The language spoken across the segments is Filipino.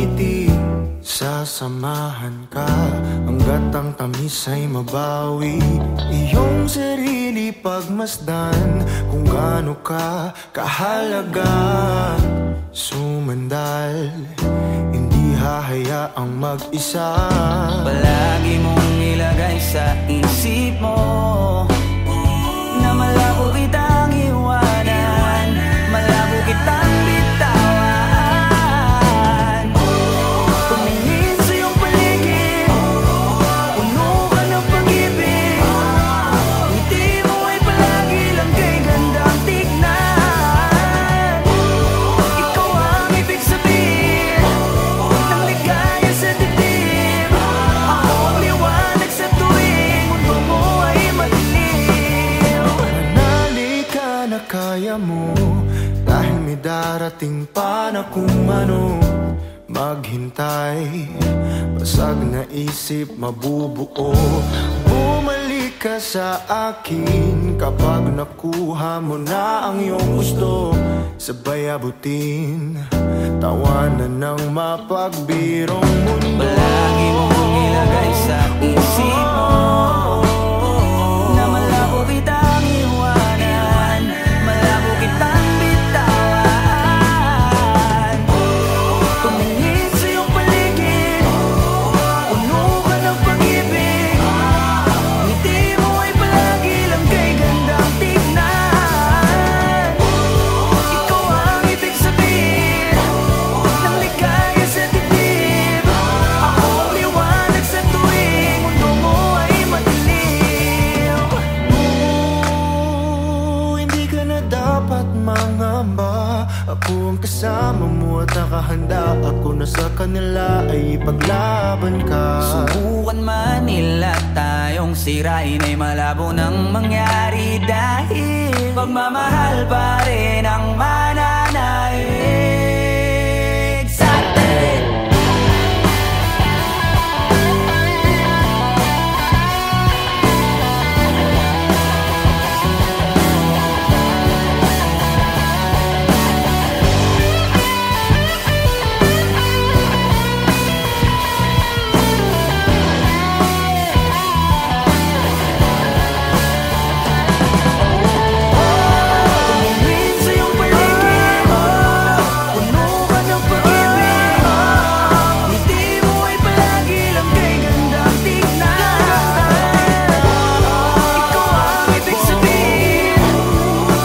ngiti. Sasamahan ka hanggat ang tamis ay mabawi. Iyong sarili pagmasdan kung gaano ka kahalaga. Sumandal, hindi hahayaang mag-isa. Palagi mong ilagay sa isip mo na malabo kitang iwanan, malabo kitang bitawan. Tumingin sa iyong paligid, puno ka ng pag-ibig. Ngiti mo ay palagi lang kay gandang tignan. Ikaw ang ibig sabihin ng ligaya sa dibdib. Ako ang liwanag sa tuwing mundo mo ay madilim. Manali ka na kaya mo, dahil may darating pa na kung ano. Maghintay, basag na isip mabubuo. Bumalik ka sa akin kapag nakuha mo na ang iyong gusto. Sabay abutin, tawanan ng mapagbirong mundo. Palagi mong ilagay sa isip mo na malabo kitang iwanan, malabo kitang bitawan. Tumingin sa iyong paligid, puno ka ng pag-ibig. Ngiti mo ay palagi lang kay gandang tignan. Ikaw ang ibig sabihin ng ligaya sa dibdib. Ako ang liwanag sa tuwing mundo mo ay madilim. Hindi ka na dapat mangamba. Ako ang kasama mo at nakahanda. Ako na sa kanila ay ipaglaban ka. Subukan man nila tayong sirain ay malabo nang mangyari, dahil pagmamahal pa rin ang mananaig sa atin. Tumingin sa iyong paligid, puno ka ng pag-ibig. Ngiti mo ay palagi lang kay gandang tignan. Ikaw ang ibig sabihin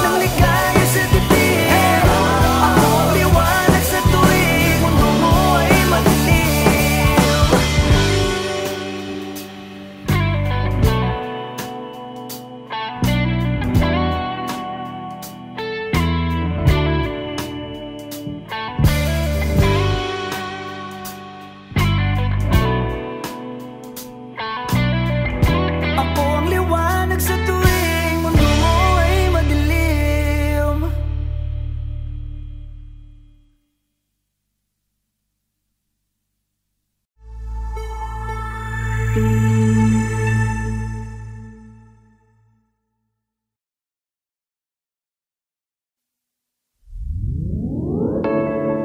ng ligaya sa dibdib. Ako ang liwanag sa tuwing mundo mo ay madilim. Ako ang liwanag sa tuwing mundo mo ay madilim.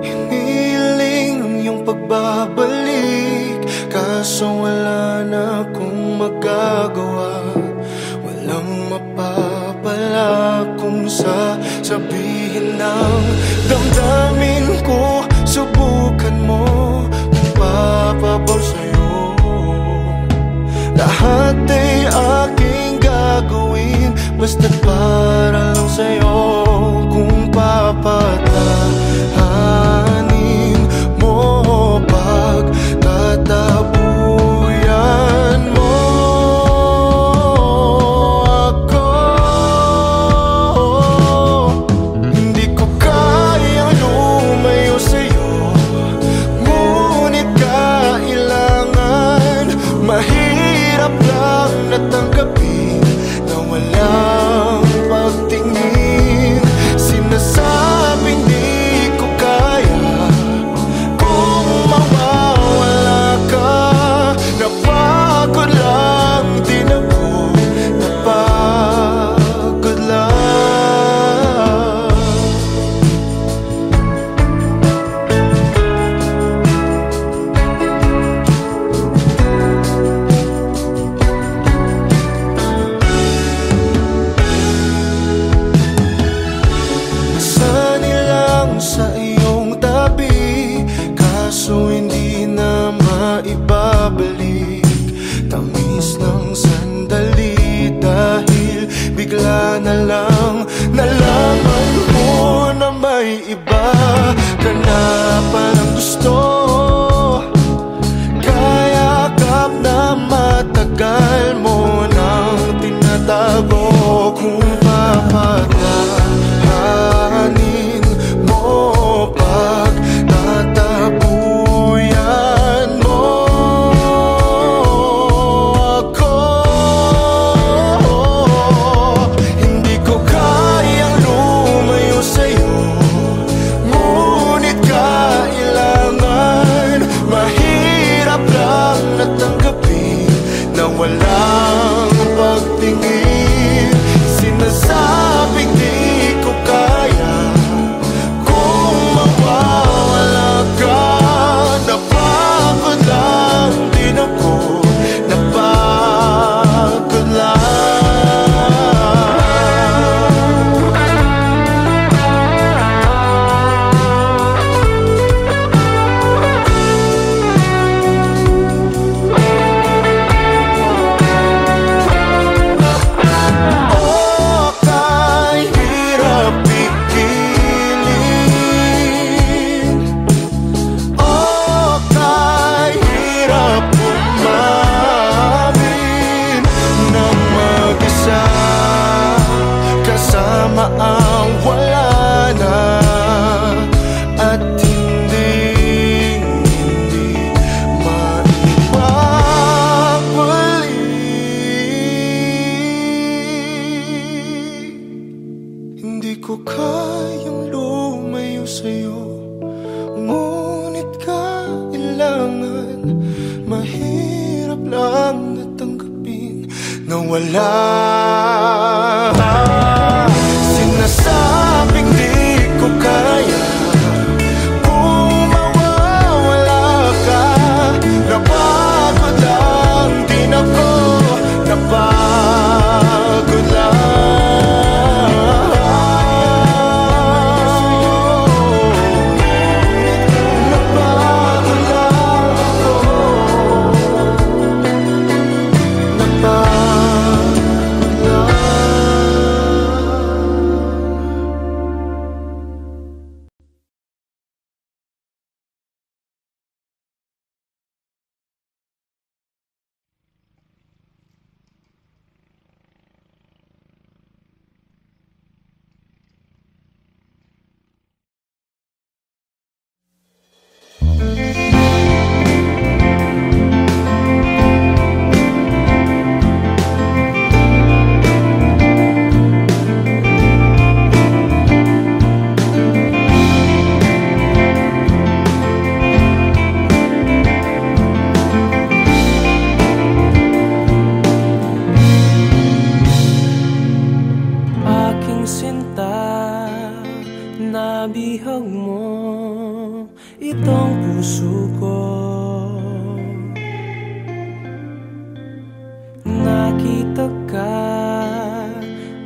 Hiniling ang iyong pagbabalik, kaso wala na akong magagawa. Walang mapapala kung sasabihin ng damdamin ko. Subukan mo kung papabor sa'yo. Lahat ay aking gagawin, basta't para lang sa'yo. Kung papatahanin mo, pagtatabuyan mo ako. Hindi ko kayang lumayo sa'yo, ngunit kailangan. Mahirap lang natanggapin na walang pagtingin. maibabalik. Tamis ng sandali dahil bigla na lang nalaman mo na may iba ka na palang gusto. Kayakap na matagal mo nang tinatago. Kung papatahanin mo pag tatabuyan mo ako, hindi ko kayang lumayo sa'yo, ngunit kailangan. Mahirap lang natanggapin na walang pagtingin. Sinasabing di ko kaya kung mawawala ka. Napagod lang din ako, napagod lang. Ang wala na at hindi maibabalik. Hindi ko kayang lumayo sa'yo, ngunit kailangan. Mahirap lang natanggapin na wala. Sinasabing di ko kaya kung mawawala ka. Napagod lang din ako, napagod lang. Napagod lang ako, napagod lang. Aking sinta, nabihag mo itong puso ko. Nakita ka,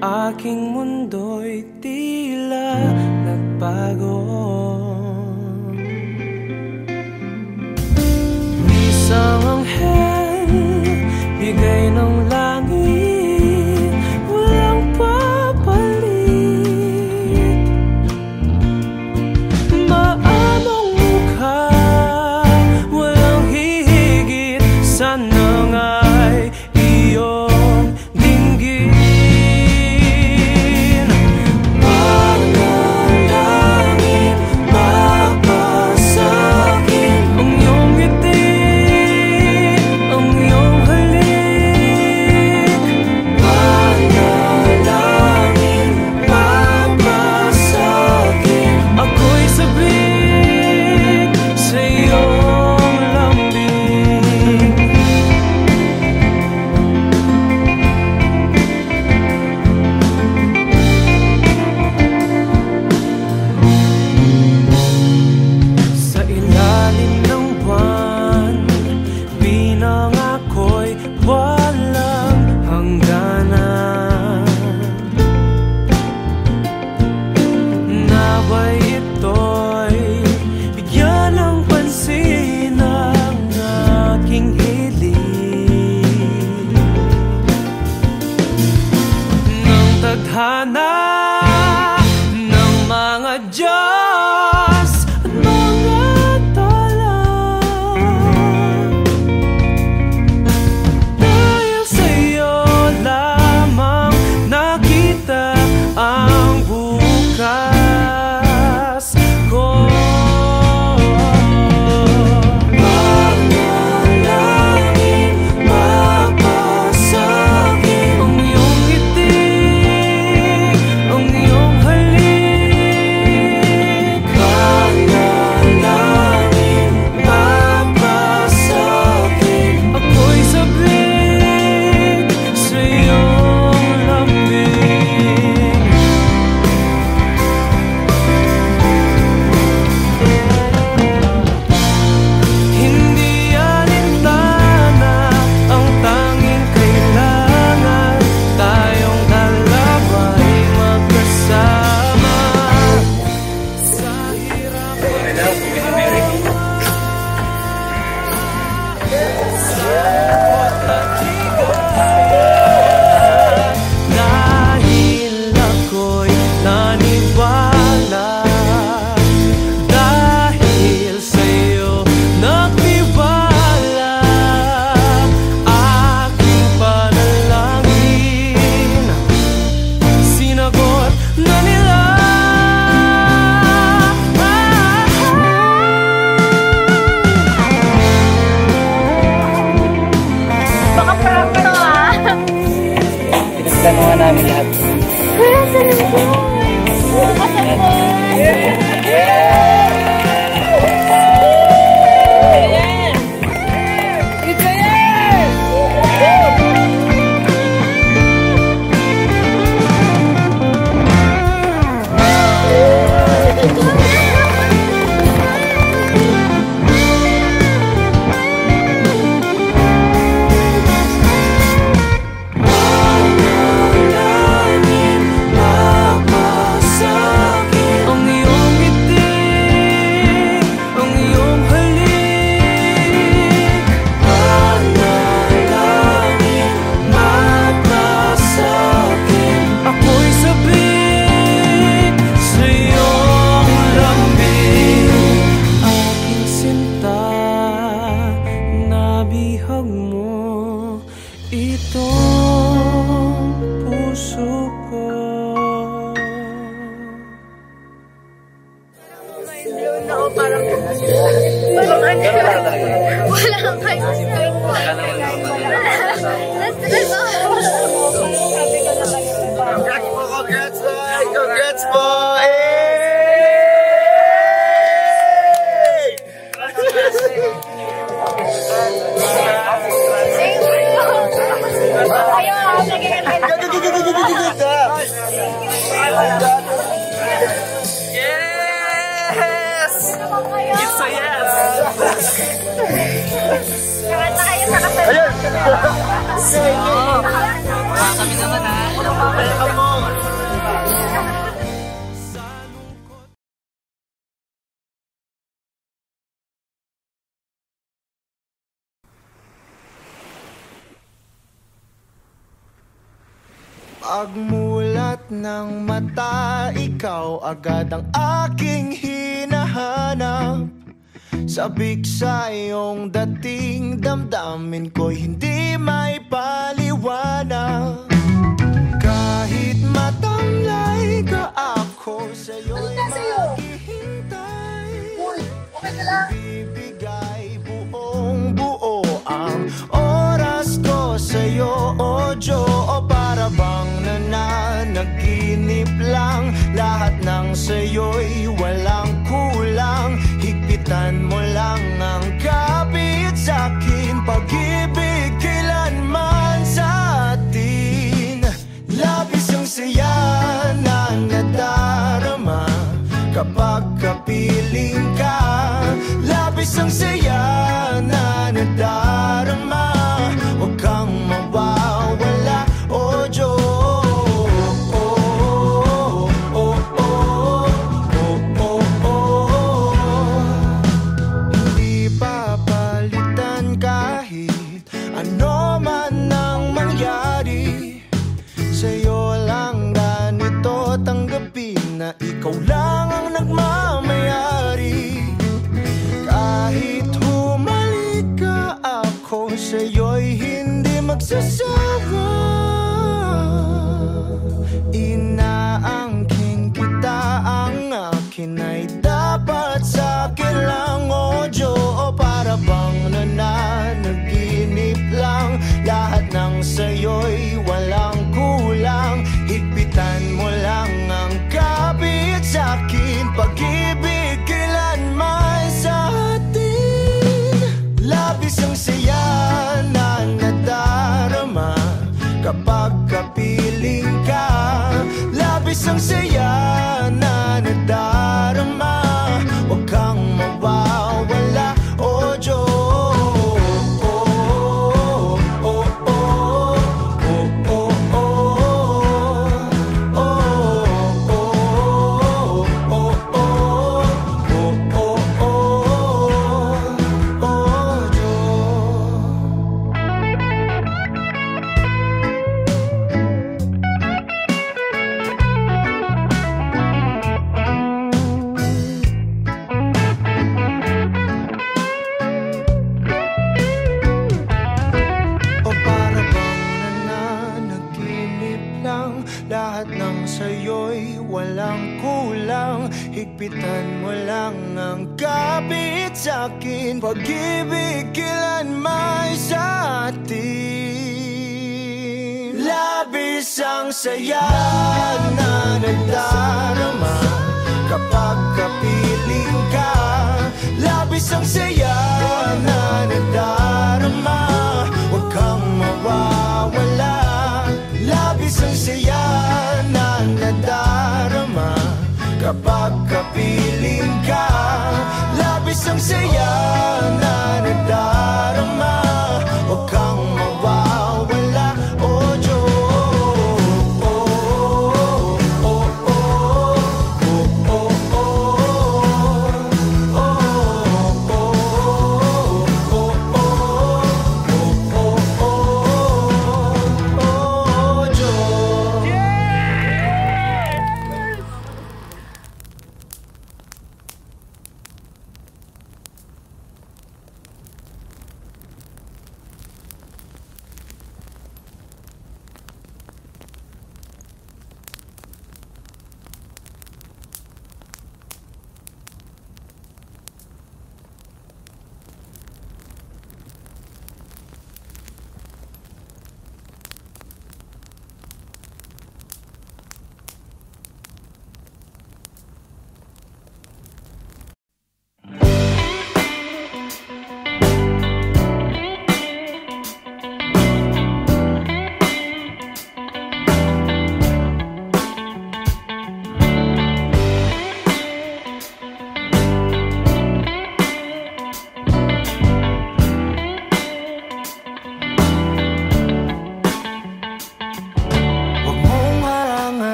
aking mundo'y tila nagbago. Isang anghel, bigay ng langit, walang papalit. Maamong mukha, walang hihigit, sana nga'y iyong dinggin. Panalangin, mapasakin ang iyong ngiti, ang iyong halik. namin lahat. Congrats po! Yes! It's a yes! Ayun! Kami naman ha. Welcome mo! Pagmulat ng mata, ikaw agad ang aking hinahanap. Sabik sa iyong dating, damdamin ko'y hindi may paliwanag. Kahit matamlay ka, ako sa'yo'y maghihintay. Bibigay buong buo ang oras ko sa'yo, o Diyo. O para bang nananaginip lang, lahat ng sa'yo'y walang kulang. Higpitan mo lang ang kapit sa'kin, pag-ibig kailanman sa atin. Labis ang saya na nadarama kapag kapiling ka. Labis ang saya na nadarama, huwag kang mawawala, o Diyos. Na ikaw lang ang nagmamayari. Kahit humalik ka, ako sa'yo'y hindi magsasawa. Inaangkin kita, ang akin ay dapat sa'kin lang, o Diyo. O para bang nananaginip lang, lahat ng sa'yo'y walang kulang. Higpitan mo lang ang kapit sa'kin, pag-ibig kailanman sa atin. Labis ang saya na nadarama kapag kapiling ka. Labis ang saya na nadarama, huwag kang mawawala, o Diyos. Lahat ng sa'yo'y walang kulang. Higpitan mo lang ang kapit sa'kin, pag-ibig kailanman sa atin. Labis isang saya na nadarama kapag kapiling ka. Labis ang saya na nadarama, huwag kang mawawala. Labis ang saya na nadarama kapag kapiling ka. Labis ang saya na nadarama, huwag kang mawawala. Oh Diyos.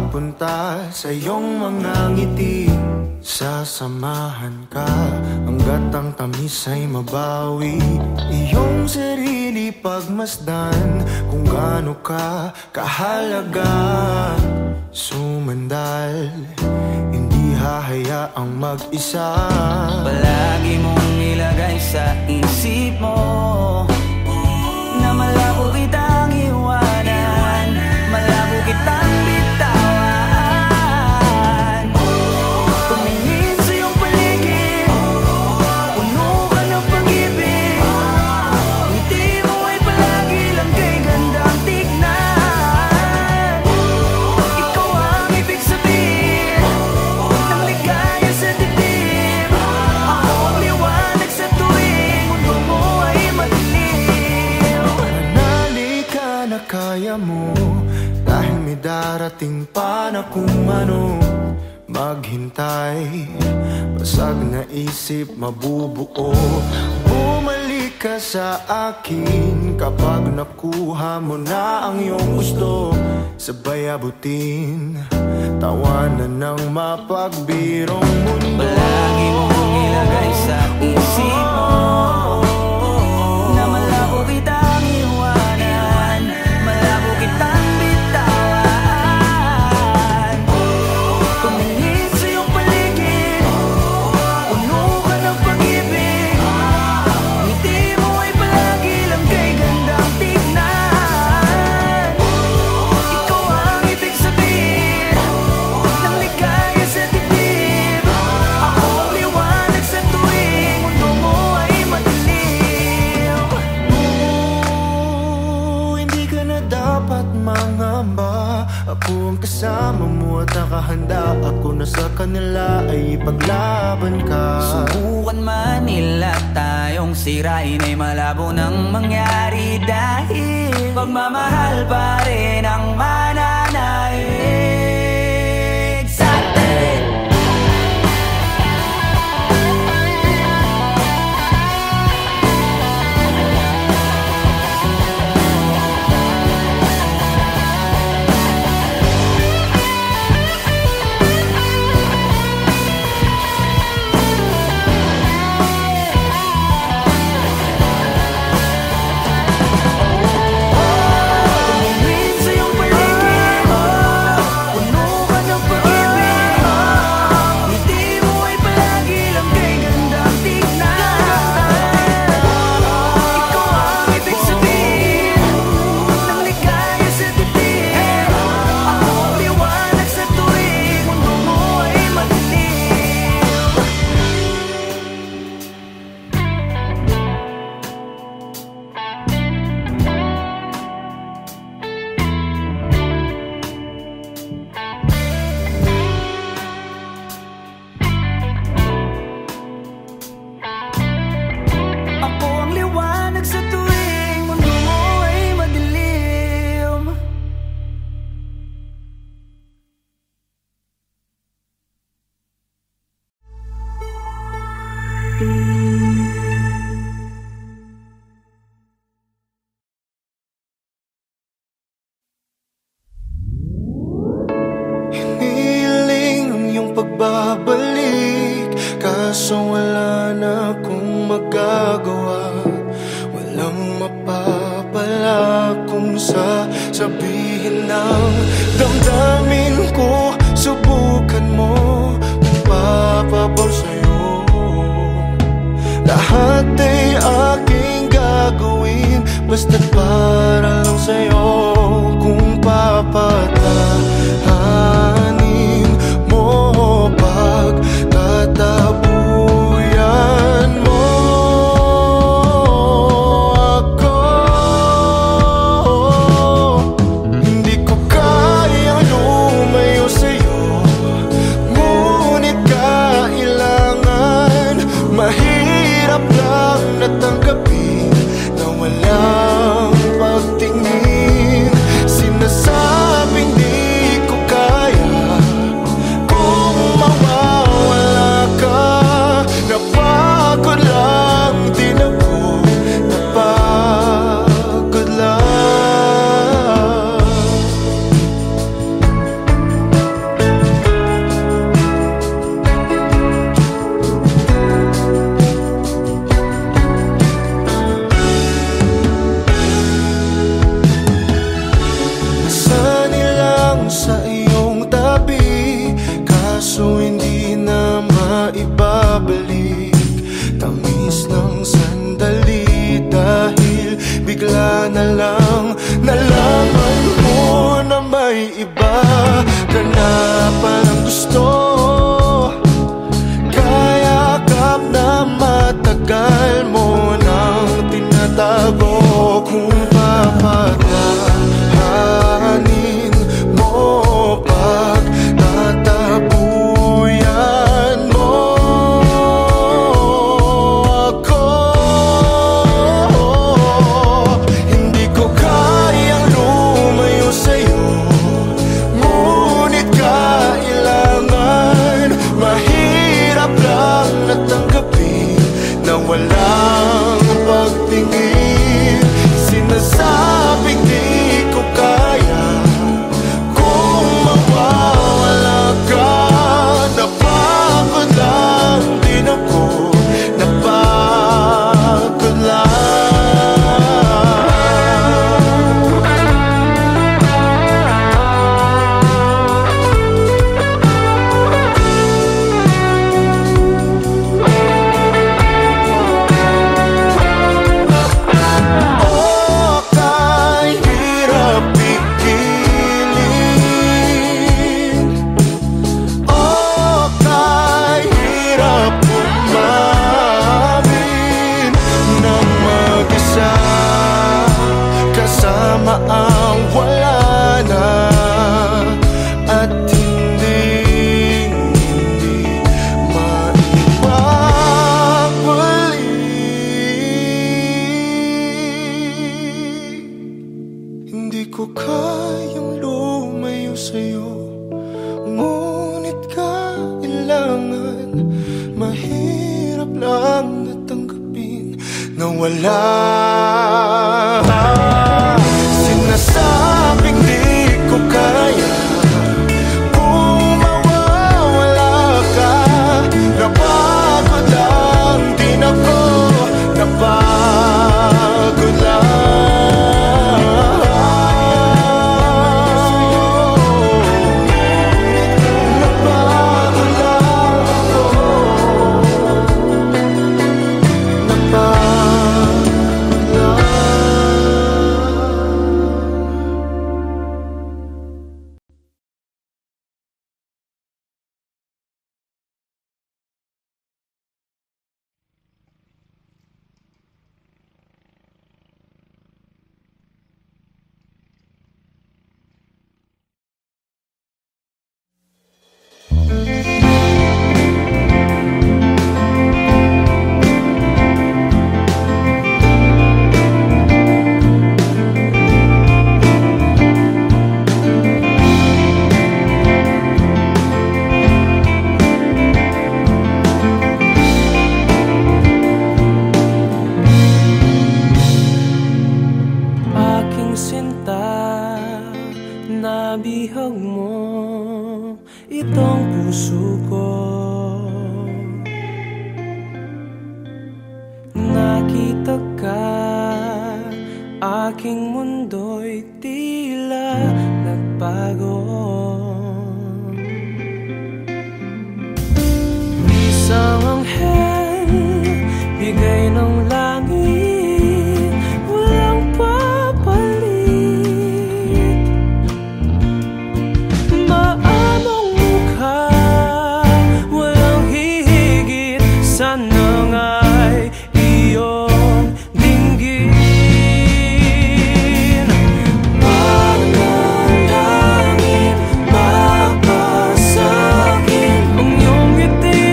Papunta sa iyong mga ngiti, sasamahan ka hanggat ang tamis ay mabawi. Iyong sarili pagmasdan kung gaano ka kahalaga. Sumandal, hindi hahayaang mag-isa. Palagi mong ilagay sa isip mo na malabo kitang iwanan, malabo kitang bitawan. Tumingin sa iyong paligid, puno ka ng pag-ibig. Ngiti mo ay palagi lang kay gandang tignan. Ikaw ang ibig sabihin ng ligaya sa dibdib. Ako ang liwanag sa tuwing mundo mo ay madilim. Manali ka na kaya mo, dahil may darating pa na kung ano. Maghintay, basag na isip mabubuo. Bumalik ka sa akin kapag nakuha mo na ang iyong gusto. Sabay abutin, tawanan ng mapagbirong mundo. Palagi mong ilagay sa isip mo na malabo kitang iwanan, malabo kitang bitawan. Tumingin sa iyong paligid, puno ka ng pag-ibig. Ngiti mo ay palagi lang kay gandang tignan. Ikaw ang ibig sabihin ng ligaya sa dibdib. Ako ang liwanag sa tuwing mundo mo ay madilim. Hindi ka na dapat mangamba. Ako ang kasama mo at nakahanda. Ako na sa kanila ay ipaglaban ka. Subukan man nila tayong sirain ay malabo nang mangyari, dahil pagmamahal pa rin ang mananaig sa atin. Tumingin sa iyong paligid, maliwanag sa tuwing mundo mo ay madilim. Hiniling ang iyong pagbabalik, kaso wala na akong magagawa. Walang mapapala kung sasabihin ng damdamin ko. Subukan mo kung papabor sa'yo. Lahat ay aking gagawin, basta't para lang sa'yo. Kung papatahanin mo, pagtatabuyan mo ako. Hindi ko kayang lumayo sa'yo, ngunit kailangan. Mahirap lang natanggapin na walang pagtingin. Sinasabing di ko kaya kung mawawala ka. Napagod lang din ako, napagod lang. Sa iyong tabi, kaso hindi na maibabalik. Tamis ng sandali dahil bigla na lang nalaman mo na may iba ka na palang gusto. Kaya kap na matagal mo nang tinatago. Kung papatahanin mo, pagtatabuyan mo ako. Hindi ko kayang lumayo sa'yo, ngunit kailangan. Mahirap lang natanggapin na walang pagtingin. Sinasabing di ko kaya kung mawawala ka. Napagod lang din ako, napagod lang. Ang wala na at hindi maibabalik. Hindi ko kayang lumayo sa'yo, ngunit kailangan. Mahirap lang natanggapin na wala. Sinasabing di ko kaya kung mawawala ka. Napagod lang din ako, napagod lang. Napagod lang ako, napagod lang. nakita ka, aking mundo'y tila nagbago. Isang anghel, bigay ng langit, walang papalit. Maamong mukha, walang hihigit, sana nga'y iyong dinggin. Panalangin, mapasakin ang iyong ngiti,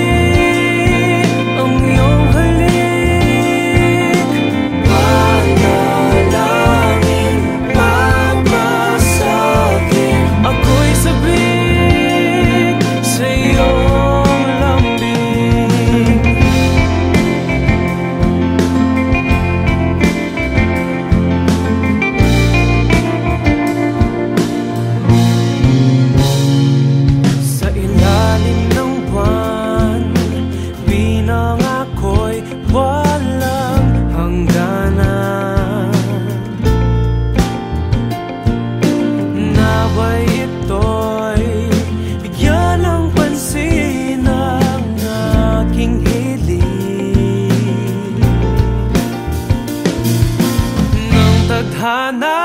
ang iyong halik. Panalangin, mapasakin, ako'y sabik sa iyong lambing. Sa ilalim ng buwan, binang ako'y walang hangganan. Naway ito'y bigyan ng pansin ang aking hiling ng tadhana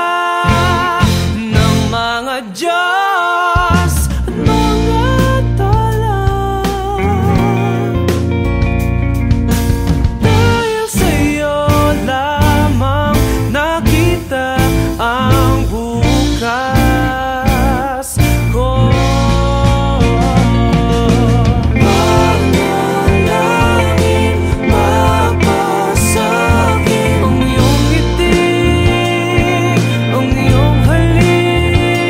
ng mga Diyos at mga tala. Dahil sa'yo lamang nakita ang bukas ko. Panalangin, mapasakin ang iyong ngiti, ang iyong halik.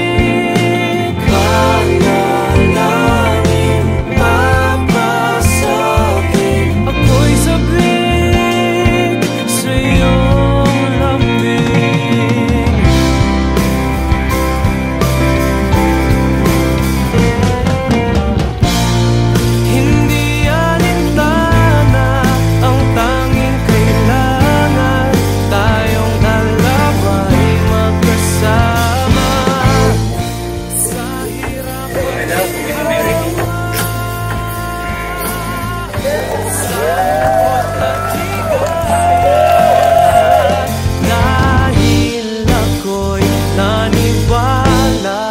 Panalangin, mapasakin, ako'y sabik sa iyong lambing. Hindi alintana ang tanging kailangan, tayong dalawa'y magkasama sa hirap at dahil ako'y naniwala,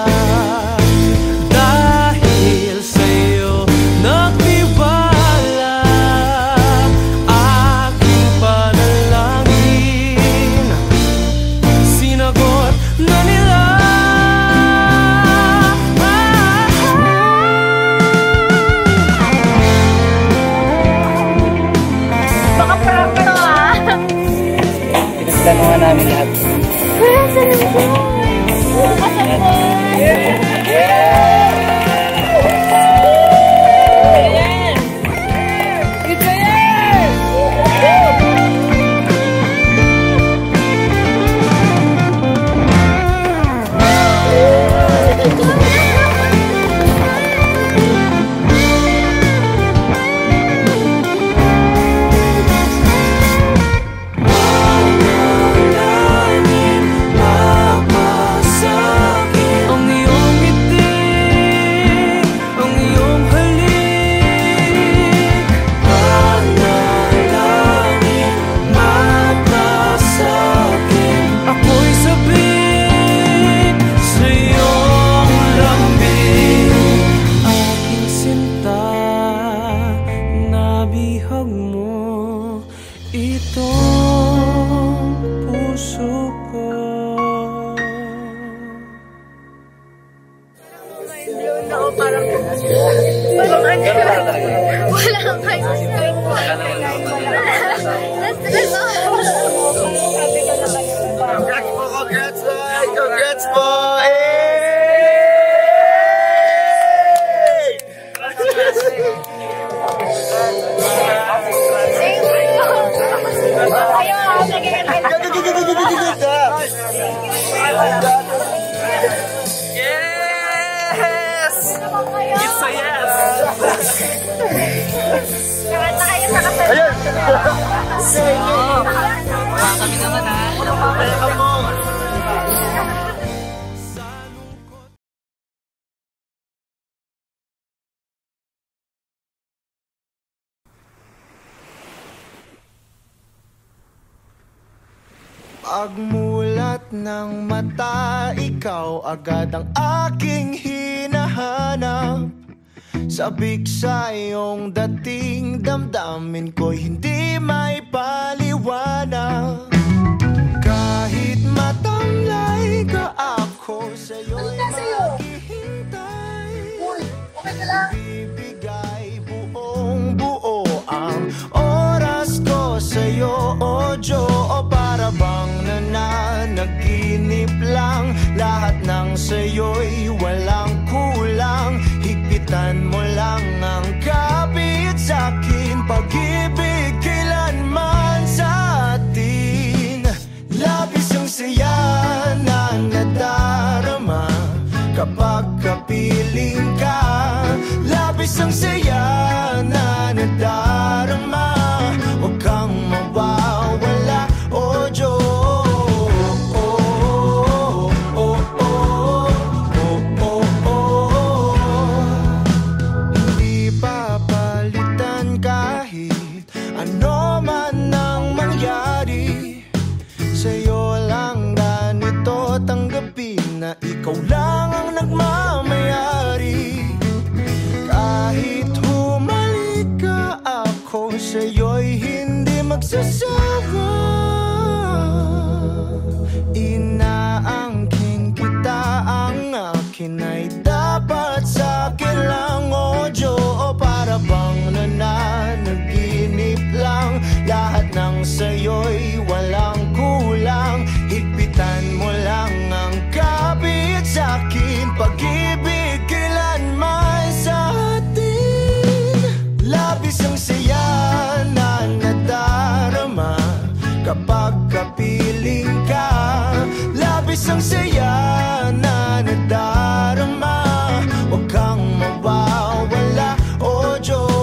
dahil sa'yo nagtiwala, aking panalangin sinagot na nila. Baka prank to ah. Pinagplanuhan namin lahat. Wala sa loob. Panalangin, mapasakin ang iyong ngiti, ang iyong halik. Panalangin, mapasakin, ako'y sabik sa iyong lambing. Aking sinta, nabihag mo itong puso ko. Walang kayo. Congrats, boy! Congrats, boy! Thank you. Kami naman ha. Welcome mo. Pagmulat ng mata, ikaw agad ang aking hinahanap. Sabik sa iyong dating, damdamin ko'y hindi may paliwanag. Kahit matamlay ka, ako sa'yo'y maghihintay. Bibigay buong buo ang oras ko sa'yo, o Diyo. O para bang nananaginip lang, lahat ng sa'yo'y walang kulang. Higpitan mo lang ang kapit sa'kin, pag-ibig kailanman sa atin. Labis ang saya na nadarama kapag kapiling ka. Labis ang saya na nadarama, huwag kang mawawala, o Diyos. Hindi papalitan kahit ano man ang mangyari. Sa'yo lang ganito tanggapin na ikaw lang ang nagmamayari. Kahit humalik ka, ako sa'yo'y hindi magsasawa. Inaangkin kita, ang akin ay dapat sa'kin lang, o Diyo. O para bang nananaginip lang, lahat ng sa'yo'y walang kulang. Higpitan mo lang ang kapit sa'kin, pag-ibig kailanman sa atin. Labis ang saya na nadarama kapag kapiling ka. Labis ang saya na nadarama, huwag kang mawawala, o Diyos.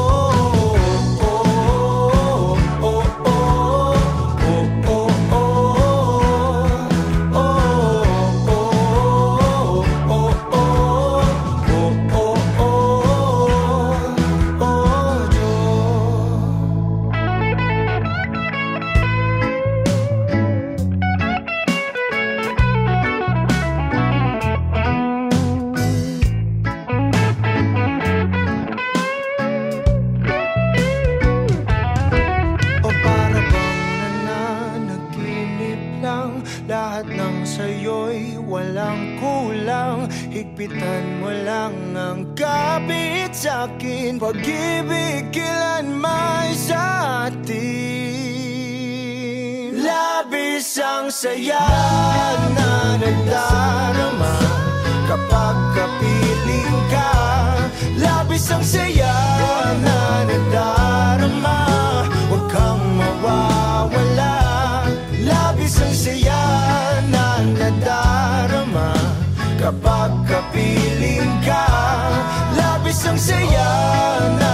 Lahat ng sa'yo'y walang kulang. Higpitan mo lang ang kapit sa'kin, pag-ibig kailanman sa atin. Labis ang saya na nadarama kapag kapiling ka. Labis ang saya na nadarama, huwag kang mawawala. Labis ang saya na nadarama kapag kapiling ka. Labis ang saya na